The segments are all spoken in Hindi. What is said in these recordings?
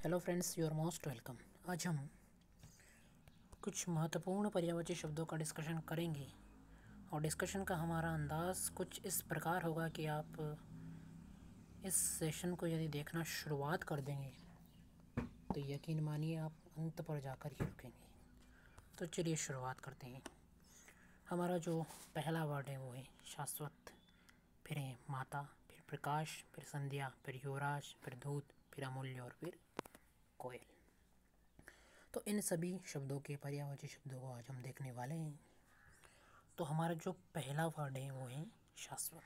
Hello friends, you are most welcome. आज हम कुछ महत्वपूर्ण पर्यायवाची शब्दों का डिस्कशन करेंगे और डिस्कशन का हमारा अंदाज़ कुछ इस प्रकार होगा कि आप इस सेशन को यदि देखना शुरुआत कर देंगे तो यकीन मानिए आप अंत पर जाकर ही रुकेंगे। तो चलिए शुरुआत करते हैं। हमारा जो पहला वर्ड है वो है शाश्वत, फिर है माता, फिर प्रकाश, फिर संध्या, फिर युवराज, फिर दूत, फिर अमूल्य और फिर कोयल। तो इन सभी शब्दों के पर्यायवाची शब्दों को आज हम देखने वाले हैं। तो हमारा जो पहला वर्ड है वो है शाश्वत।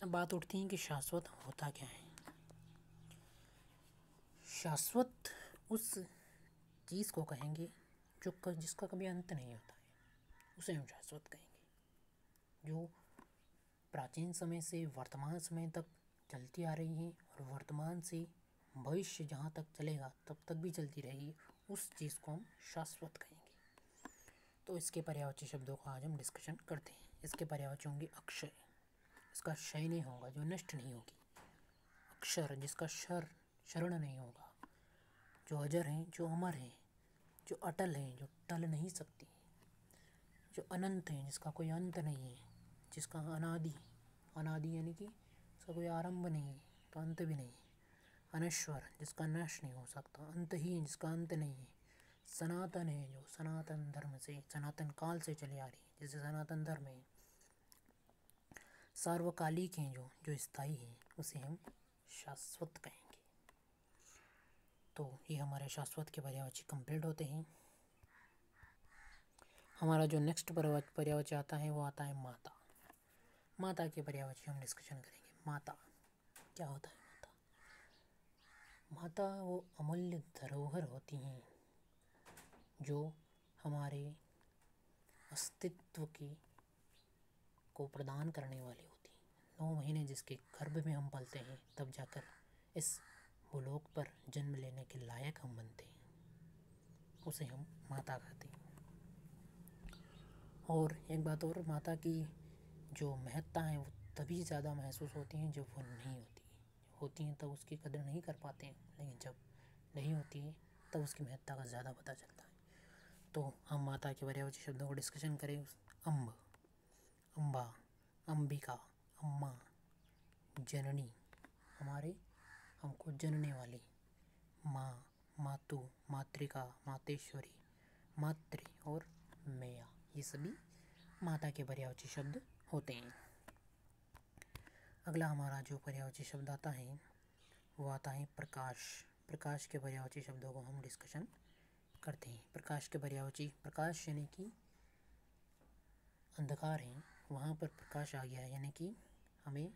अब बात उठती है कि शाश्वत होता क्या है। शाश्वत उस चीज़ को कहेंगे जिसका कभी अंत नहीं होता है, उसे हम शाश्वत कहेंगे। जो प्राचीन समय से वर्तमान समय तक चलती आ रही है और वर्तमान से भविष्य जहाँ तक चलेगा तब तक भी चलती रहेगी, उस चीज़ को हम शाश्वत कहेंगे। तो इसके पर्यायवाची शब्दों का आज हम डिस्कशन करते हैं। इसके पर्यायवाची होंगे अक्षय, इसका क्षय नहीं होगा, जो नष्ट नहीं होगी। अक्षर, जिसका शरण नहीं होगा। जो अजर हैं, जो अमर हैं, जो अटल हैं, जो टल नहीं सकती। जो अनंत हैं, जिसका कोई अंत नहीं है, जिसका अनादि यानी कि इसका कोई आरंभ नहीं है तो अंत भी नहीं है। अनश्वर, जिसका नाश नहीं हो सकता। अंतहीन, जिसका अंत नहीं है। सनातन है, जो सनातन धर्म से, सनातन काल से चली आ रही है, जैसे सनातन धर्म है। सार्वकालिक हैं, जो स्थायी हैं, उसे हम शाश्वत कहेंगे। तो ये हमारे शाश्वत के पर्यायवाची कंप्लीट होते हैं। हमारा जो नेक्स्ट पर्यायवाची आता है वो आता है माता। माता के पर्यायवाची हम डिस्कशन करेंगे। माता क्या होता है? माता वो अमूल्य धरोहर होती हैं जो हमारे अस्तित्व को प्रदान करने वाली होती हैं। 9 महीने जिसके गर्भ में हम पलते हैं तब जाकर इस भूलोक पर जन्म लेने के लायक हम बनते हैं, उसे हम माता कहते हैं। और एक बात और, माता की जो महत्ता है वो तभी ज़्यादा महसूस होती हैं जब वो नहीं होती हैं तब उसकी कदर नहीं कर पाते हैं, लेकिन जब नहीं होती है तब उसकी महत्ता का ज़्यादा पता चलता है। तो हम माता के पर्यायवाची शब्दों को डिस्कशन करें। अम्ब, अम्बा, अंबिका, अम्मा, जननी, हमको जनने वाली। माँ, मातु, मातृका, मातेश्वरी, मातृ और मैया, ये सभी माता के पर्यायवाची शब्द होते हैं। अगला हमारा जो पर्यायवाची शब्द आता है वो आता है प्रकाश। प्रकाश के पर्यायवाची शब्दों को हम डिस्कशन करते हैं। प्रकाश के पर्यायवाची, प्रकाश यानी कि अंधकार है, वहाँ पर प्रकाश आ गया है, यानी कि हमें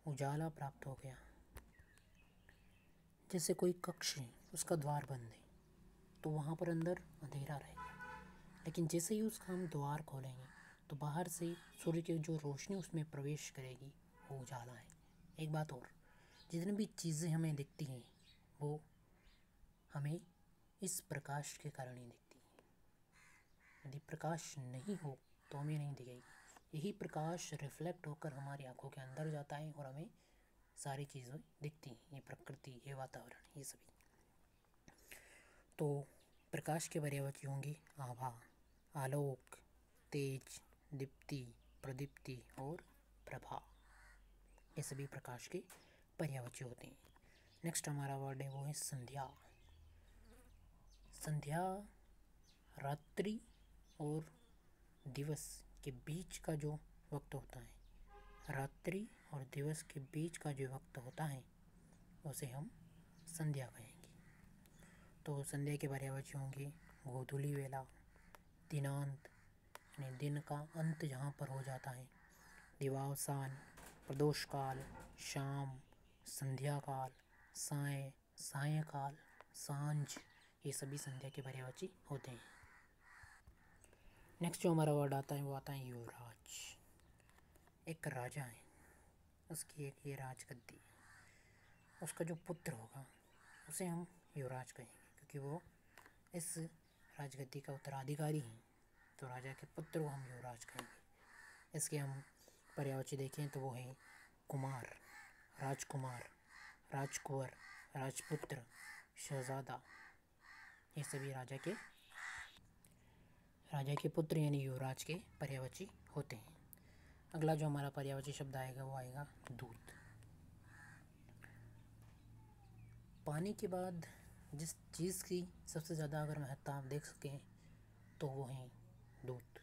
उजाला प्राप्त हो गया। जैसे कोई कक्ष है, उसका द्वार बंद है तो वहाँ पर अंदर अंधेरा रहेगा, लेकिन जैसे ही उसका हम द्वार खोलेंगे तो बाहर से सूर्य की जो रोशनी उसमें प्रवेश करेगी, वो उजाला है। एक बात और, जितनी भी चीज़ें हमें दिखती हैं वो हमें इस प्रकाश के कारण ही दिखती हैं। यदि प्रकाश नहीं हो तो हमें नहीं दिखेगी। यही प्रकाश रिफ्लेक्ट होकर हमारी आंखों के अंदर जाता है और हमें सारी चीज़ें दिखती हैं, ये प्रकृति, ये वातावरण, ये सभी। तो प्रकाश के पर्यायवाची होंगे आभा, आलोक, तेज, दीप्ति, प्रदीप्ति और प्रभा, ये सभी प्रकाश के पर्यायवाची होते हैं। नेक्स्ट हमारा वर्ड है वो है संध्या। संध्या रात्रि और दिवस के बीच का जो वक्त होता है, रात्रि और दिवस के बीच का जो वक्त होता है उसे हम संध्या कहेंगे। तो संध्या के पर्यायवाची होंगे गोधूली वेला, दिनांत यानी दिन का अंत जहाँ पर हो जाता है, दिवावसान, प्रदोष काल, शाम, संध्या काल, सायंकाल, सांझ, ये सभी संध्या के पर्यायवाची होते हैं। नेक्स्ट जो हमारा वर्ड आता है वो आता है युवराज। एक राजा है, उसकी एक ये राजगद्दी, उसका जो पुत्र होगा उसे हम युवराज कहेंगे, क्योंकि वो इस राजगद्दी का उत्तराधिकारी हैं। तो राजा के पुत्र को हम युवराज कहेंगे। इसके हम पर्यायवाची देखें तो वो है कुमार, राजकुमार, राजकुंवर, राजपुत्र, शहजादा, ये सभी राजा के पुत्र यानी युवराज के पर्यायवाची होते हैं। अगला जो हमारा पर्यायवाची शब्द आएगा वो आएगा दूत। पानी के बाद जिस चीज़ की सबसे ज़्यादा अगर महत्ता आप देख सकें तो वो है दूध,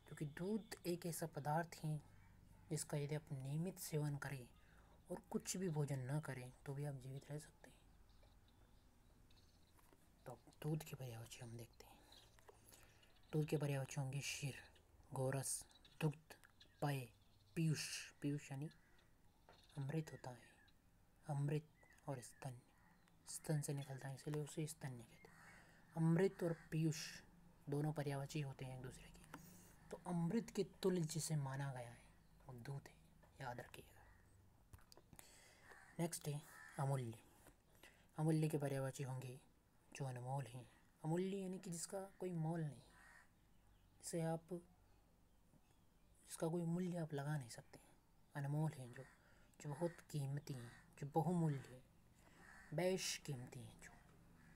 क्योंकि दूध एक ऐसा पदार्थ है जिसका यदि आप नियमित सेवन करें और कुछ भी भोजन न करें तो भी आप जीवित रह सकते हैं। तो दूध के पर्यायवाची हम देखते हैं। दूध के पर्यायवाची होंगे क्षीर, गोरस, दुग्ध, पेय, पीयूष। पीयूष यानी अमृत होता है, अमृत और स्तन, स्तन से निकलता है इसलिए उसे स्तन्य कहते हैं। अमृत और पीयूष दोनों पर्यायवाची होते हैं एक दूसरे के। तो अमृत के तुल्य जिसे माना गया है वो दूध है, याद रखिएगा। नेक्स्ट है अमूल्य। अमूल्य के पर्यायवाची होंगे जो अनमोल हैं। अमूल्य यानी कि जिसका कोई मोल नहीं, जिसका कोई मूल्य आप लगा नहीं सकते, अनमोल हैं, जो बहुत कीमती हैं, जो बहुमूल्य हैं, बेश कीमती हैं,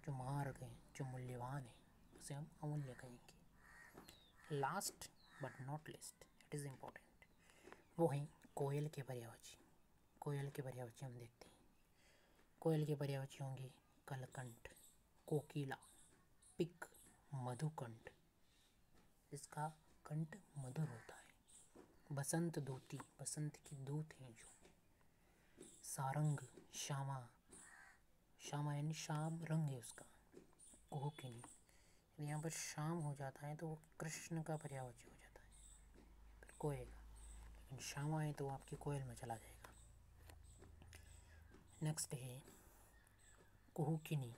जो मार्ग हैं, जो मूल्यवान हैं, उसे हम अमूल्य कहेंगे। Last but not list, it is important, वो हैं कोयल के पर्यायवाची। कोयल के पर्यायवाची हम देखते हैं। कोयल के पर्यायवाची होंगे कलकंठ, कोकिला, पिक, मधुकंठ, जिसका कंठ मधुर होता है, बसंत दूती, बसंत की दूत हैं जो, सारंग, श्यामा, श्यामा यानी शाम रंग है उसका, कोकिनी, यहाँ पर शाम हो जाता है तो वो कृष्ण का पर्यायवाची हो जाता है, फिर कोएगा, लेकिन श्यामा है तो आपकी कोयल में चला जाएगा। नेक्स्ट है कुहुकिनी,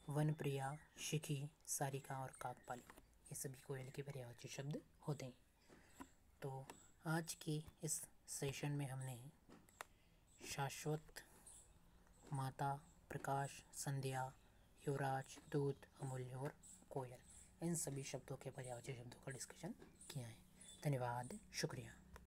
वनप्रिया, शिखी, सारिका और काकपाली, ये सभी कोयल के पर्यायवाची शब्द होते हैं। तो आज के इस सेशन में हमने शाश्वत, माता, प्रकाश, संध्या, युवराज, दूत, अमूल्य और कोयल, इन सभी शब्दों के पर्यायवाची शब्दों का डिस्कशन किया है। धन्यवाद, शुक्रिया।